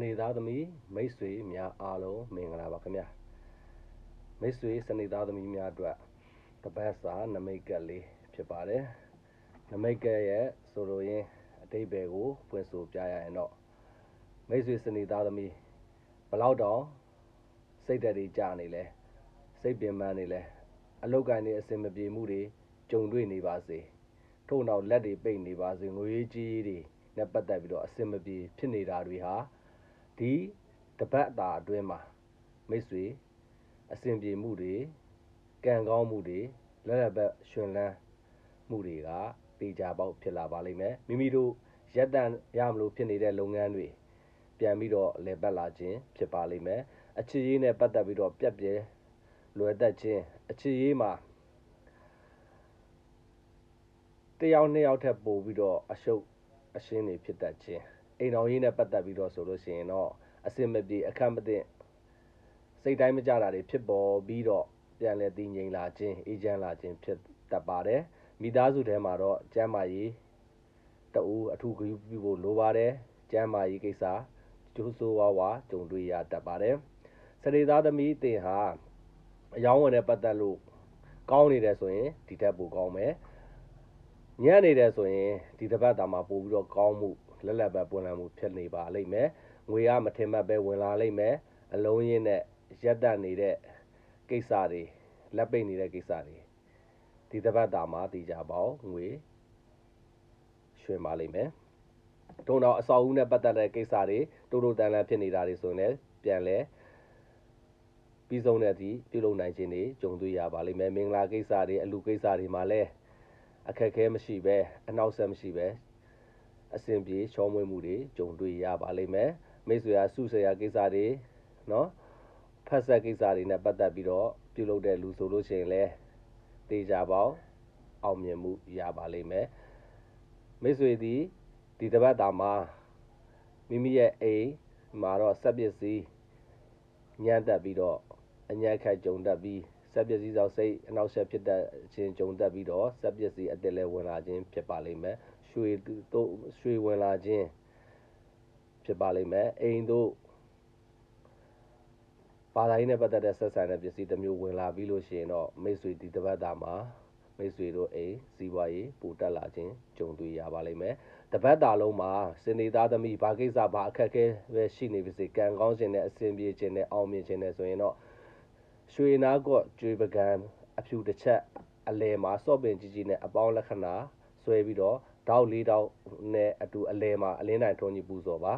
နေသားသမီးမိတ်ဆွေများအားလုံးမင်္ဂလာပါခင်ဗျာမိတ်ဆွေစနေသားသမီးများအတွက်တပတ်စာနမိတ်ကက်လေးဖြစ်ပါတယ်နမိတ်ကက်ရဲ့ဆိုလိုရင်းအဓိပ္ပာယ်ကိုဖွင့်ဆိုပြရရင်တော့မိတ်ဆွေစနေသားသမီးဘလောက်တောင်စိတ်ဓာတ်တွေကြာနေလဲစိတ်ပင်ပန်းနေလဲအလောက်ကိုင်းနေအစင်မပြေမှုတွေကြုံတွေ့နေပါစေထို့နောက်လက်တွေပိတ်နေပါစေငွေကြီးတွေနဲ့ပတ်သက်ပြီးတော့အစင်မပြေဖြစ်နေတာတွေဟာဒီတပတ်အတာအတွင်းမှာမိတ်ဆွေအစဉ်ပြေမှုတွေကံကောင်းမှုတွေလက်လက်ပတ်ရှင်လန်းမှုတွေကတေချာပေါက်ဖြစ်လာပါလိမ့်မယ်မိမိတို့ရက်တန်ရမလို့ဖြစ်နေတဲ့လုပ်ငန်းတွေပြန်ပြီးတော့လည်ပတ်လာခြင်းဖြစ်ပါလိမ့်မယ်အချစ်ရေးနဲ့ပတ်သက်ပြီးတော့ပြက်ပြဲလွယ်တတ်ခြင်းအချစ်ရေးမှာတစ်ယောက်နှစ်ယောက်ထက်ပိုပြီးတော့အရှုပ်အရှင်းတွေဖြစ်တတ်ခြင်းအိမ်တော်ရေးနဲ့ပတ်သက်ပြီးတော့ဆိုလို့ရှိရင်တော့အစင်မပြေအခက်မသိစိတ်တိုင်းမကြတာတွေဖြစ်ပေါ်ပြီးတော့ပြန်လည်တည်ငြိမ်လာခြင်းအေးချမ်းလာခြင်းဖြစ်တတ်ပါတယ်မိသားစုထဲမှာတော့ကျမ်းမာရေးတူအထူးဂရုပြုဖို့လိုပါတယ်ကျမ်းမာရေးကိစ္စကျိုးဆိုးဝါးကြုံတွေ့ရတတ်ပါတယ်စနေသားသမီးတင်ဟာအယောင်းဝင်နဲ့ပတ်သက်လို့ကောင်းနေတယ်ဆိုရင်ဒီထက်ပိုကောင်းမယ်ညံ့နေတယ်ဆိုရင်ဒီတစ်ပတ်တာမှာပို့ပြီးတော့ကောင်းမှုလက်လက်ပဲပွင့်လန်းမှုဖြစ်နေပါလိမ့်မယ်ငွေရမထင်မှတ်ပဲဝင်လာလိမ့်မယ်အလုံးရင်းနဲ့ရက်တတ်နေတဲ့ကိစ္စတွေလက်ပိတ်နေတဲ့ကိစ္စတွေဒီတစ်ပတ်တာမှာတည်ကြပေါင်းငွေရွှင်ပါလိမ့်မယ်တို့တော့အဆောက်အဦနဲ့ပတ်သက်တဲ့ကိစ္စတွေတိုးတန်လန်းဖြစ်နေတာတွေဆိုရင်လည်းပြန်လဲပြီးဆုံးတဲ့အထိပြုလုပ်နိုင်ခြင်းတွေကြုံတွေ့ရပါလိမ့်မယ်မင်္ဂလာကိစ္စတွေအလူကိစ္စတွေမှာလည်းအခက်အခဲမရှိပဲအနောက်ဆက်မရှိပဲအစဉ်ပြေချောမွေ့မှုတွေကြုံတွေ့ရပါလိမ့်မယ်မိတ်ဆွေအားစုဆရာကိစ္စတွေနော်ဖက်ဆက်ကိစ္စတွေနဲ့ပတ်သက်ပြီးတော့ပြုလုပ်တဲ့လူဆိုလို့ရှိရင်လည်းတေချာပေါင်းအောင်မြင်မှုရပါလိမ့်မယ်မိတ်ဆွေဒီတစ်ပတ်တာမှာမိမိရဲ့အိမ်မှာတော့စက်ပစ္စည်းညံ့တက်ပြီးတော့အညံ့ခတ်ကြုံတတ်ပြီးစက်ပစ္စည်းကြောင့်စိတ်အနှောက်အယှက်ဖြစ်တတ်ခြင်းကြုံတတ်ပြီးတော့စက်ပစ္စည်းအသစ်လည်းဝင်လာခြင်းဖြစ်ပါလိမ့်မယ်ရွှေဝင်လာခြင်းဖြစ်ပါလိမ့်မယ်အိမ်တို့ဘာသာရေးနဲ့ပတ်သက်တဲ့ဆက်ဆံတဲ့ပစ္စည်းတစ်မျိုးဝင်လာပြီးလို့ရှိရင်တော့မိတ်ဆွေဒီတစ်ပတ်တာမှာမိတ်ဆွေတို့အိမ်စီးပွားရေးပိုတက်လာခြင်းကြုံတွေ့ရပါလိမ့်မယ်တပတ်တာလုံးမှာစနေသားသမီးဘာကိစ္စဘာအခက်အခဲပဲရှိနေပါစေကံကောင်းခြင်းနဲ့အစဉ်ပြေခြင်းနဲ့အောင်မြင်ခြင်းနဲ့ဆိုရင်တော့ရွှေနာကော့ကျွေပကံအဖြူတစ်ချက်အလဲမှာစော့ပင်ကြီးကြီးနဲ့အပေါင်းလက္ခဏာဆွဲပြီးတော့တောက်လေးတောက်နဲ့အတူအလဲမှာအလင်းတိုင်ထုံးကြီးပူဇော်ပါ